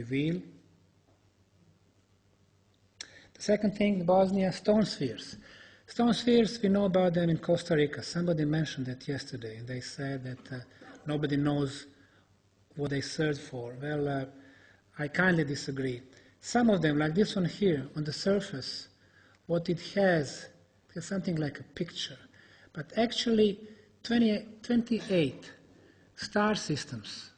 wheel. The second thing, Bosnia, stone spheres. Stone spheres, we know about them in Costa Rica. Somebody mentioned that yesterday. They said that nobody knows what they search for. Well, I kindly disagree. Some of them, like this one here, on the surface, what it has is something like a picture. But actually, 28 star systems,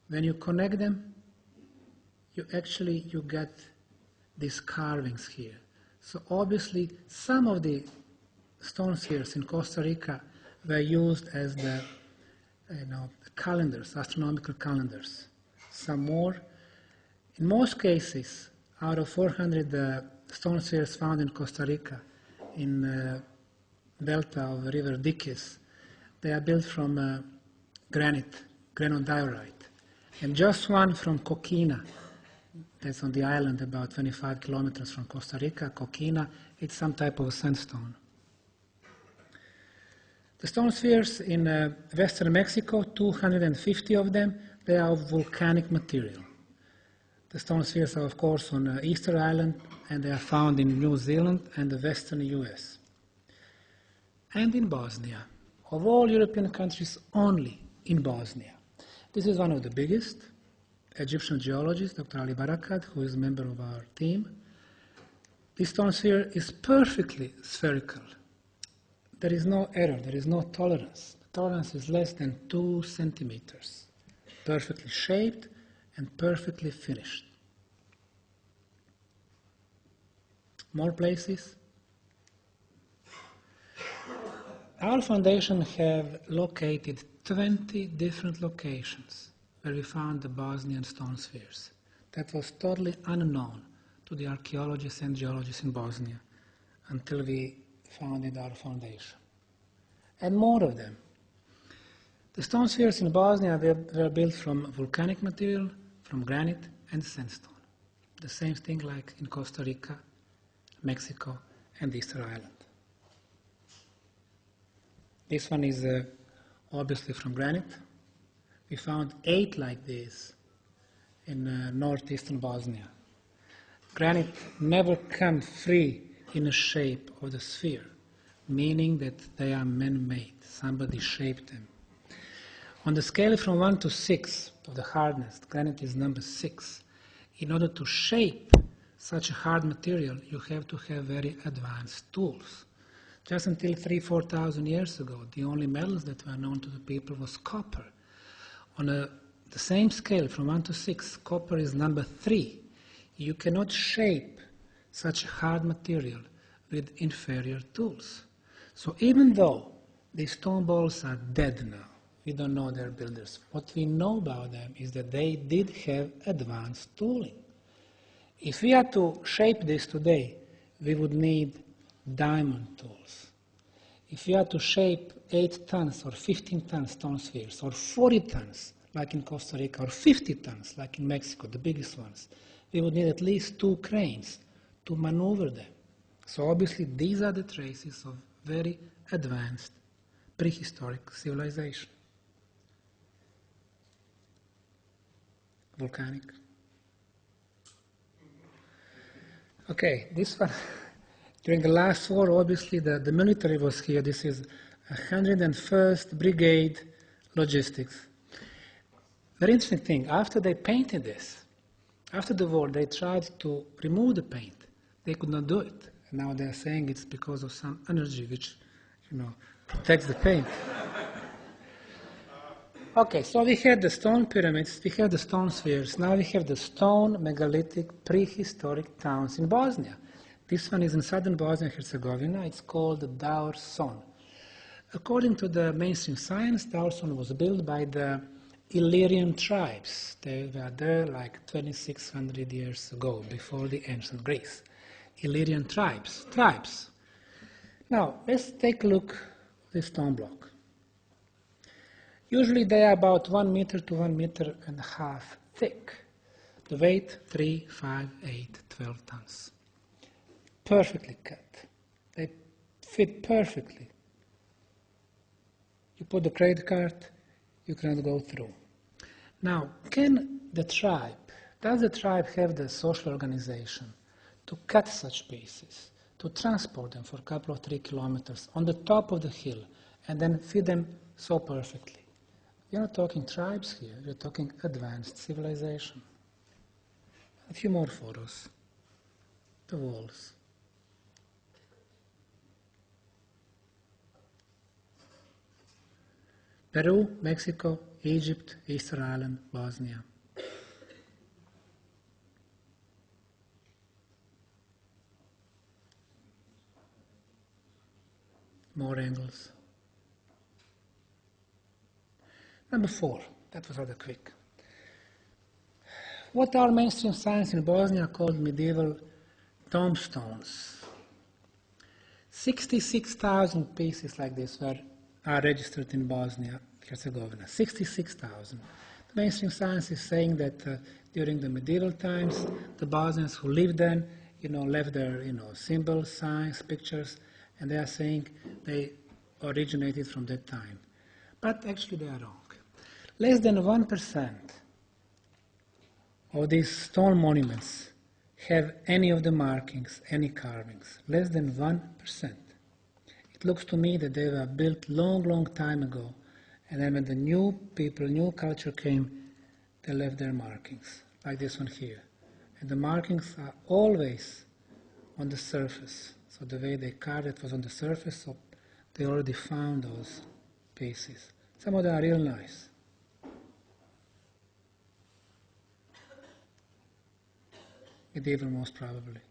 when you connect them, you get these carvings here. So obviously, some of the stone spheres in Costa Rica were used as the calendars, astronomical calendars. Some more. In most cases, out of 400 stone spheres found in Costa Rica, in delta of the river Diques, they are built from granite, granodiorite. And just one from Coquina, that's on the island about 25 kilometers from Costa Rica, Coquina, it's some type of sandstone. The stone spheres in western Mexico, 250 of them, they are of volcanic material. The stone spheres are, of course, on Easter Island, and they are found in New Zealand and the western US. And in Bosnia, of all European countries, only in Bosnia. This is one of the biggest. Egyptian geologist, Dr. Ali Barakat, who is a member of our team. This stone sphere is perfectly spherical. There is no error, there is no tolerance. The tolerance is less than 2 centimeters. Perfectly shaped and perfectly finished. More places. Our foundation have located 20 different locations where we found the Bosnian stone spheres. That was totally unknown to the archaeologists and geologists in Bosnia until we founded our foundation. And more of them. The stone spheres in Bosnia were built from volcanic material, from granite and sandstone. The same thing like in Costa Rica, Mexico, and Easter Island. This one is obviously from granite. We found 8 like this in northeastern Bosnia. Granite never comes free in a shape of the sphere, meaning that they are man-made. Somebody shaped them. On the scale from 1 to 6 of the hardness, granite is number 6. In order to shape such a hard material, you have to have very advanced tools. Just until 3,000–4,000 years ago, the only metals that were known to the people was copper. On the same scale, from 1 to 6, copper is number 3. You cannot shape such hard material with inferior tools. So even though these stone balls are dead now, we don't know their builders. What we know about them is that they did have advanced tooling. If we had to shape this today, we would need diamond tools. If we had to shape 8 tons or 15 tons stone spheres, or 40 tons, like in Costa Rica, or 50 tons, like in Mexico, the biggest ones, we would need at least 2 cranes to maneuver them. So obviously these are the traces of very advanced prehistoric civilization. Volcanic. Okay, this one, during the last war, obviously the military was here. This is 101st Brigade Logistics. Very interesting thing, after they painted this, after the war, they tried to remove the paint. They could not do it. And now they're saying it's because of some energy which, protects the paint. Okay, so we had the stone pyramids, we have the stone spheres, now we have the stone megalithic prehistoric towns in Bosnia. This one is in southern Bosnia and Herzegovina. It's called Daur Son. According to the mainstream science, Daur Son was built by the Illyrian tribes. They were there like 2,600 years ago, before the ancient Greece. Illyrian tribes. Now, let's take a look at this stone block. Usually they are about 1 meter to 1.5 meters thick. The weight, 3, 5, 8, 12 tons. Perfectly cut. They fit perfectly. You put the credit card, you cannot go through. Now, does the tribe have the social organization to cut such pieces, to transport them for a couple of 3 kilometers on the top of the hill, and then feed them so perfectly? You're not talking tribes here, you're talking advanced civilization. A few more photos. The walls. Peru, Mexico, Egypt, Easter Island, Bosnia. More angles. Number 4, that was rather quick. What our mainstream science in Bosnia called medieval tombstones. 66,000 pieces like this are registered in Bosnia, Herzegovina. 66,000. The mainstream science is saying that during the medieval times, the Bosnians who lived then, left their, symbols, signs, pictures, and they are saying they originated from that time. But actually they are wrong. Less than 1% of these stone monuments have any of the markings, any carvings. Less than 1%. It looks to me that they were built long time ago, and then when the new people, new culture came, they left their markings, like this one here. And the markings are always on the surface. So the way they carved it was on the surface, so they already found those pieces. Some of them are real nice. Medieval, most probably.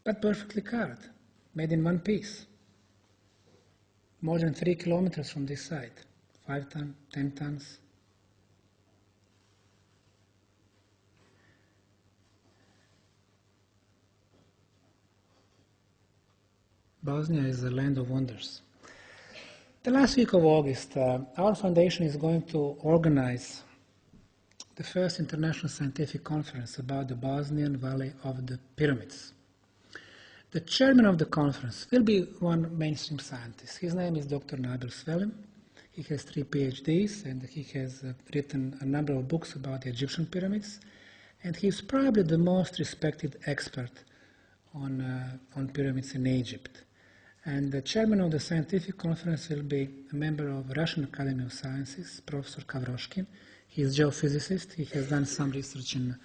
But perfectly carved, made in one piece. More than 3 kilometers from this side. 5 tons, 10 tons. Bosnia is a land of wonders. The last week of August, our foundation is going to organize the first international scientific conference about the Bosnian Valley of the Pyramids. The chairman of the conference will be one mainstream scientist. His name is Dr. Nabil Svelim. He has 3 PhDs and he has written a number of books about the Egyptian pyramids. And he's probably the most respected expert on pyramids in Egypt. And the chairman of the scientific conference will be a member of Russian Academy of Sciences, Professor Kavroshkin. He is a geophysicist. He has done some research in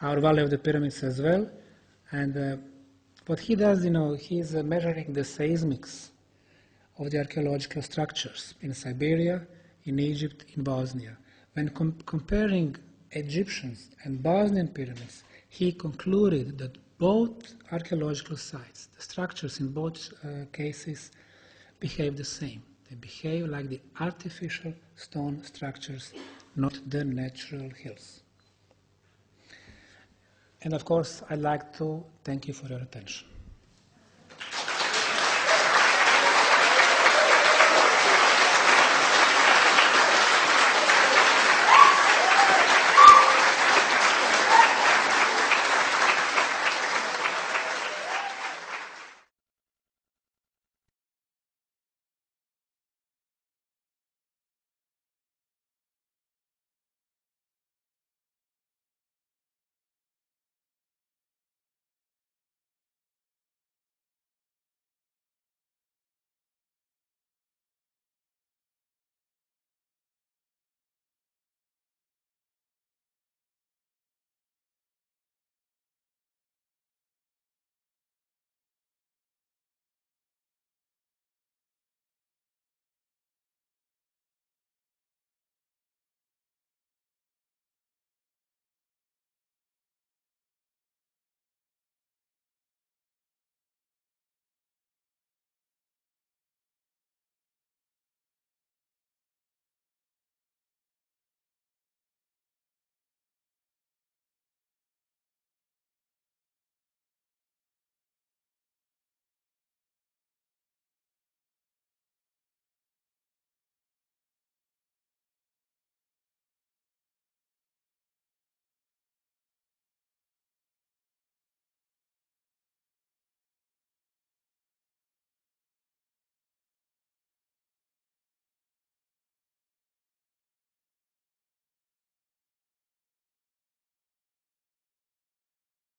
our Valley of the Pyramids as well. And what he does, he's measuring the seismics of the archaeological structures in Siberia, in Egypt, in Bosnia. When comparing Egyptians and Bosnian pyramids, he concluded that both archaeological sites, the structures in both cases, behave the same. They behave like the artificial stone structures, not the natural hills. And of course, I'd like to thank you for your attention.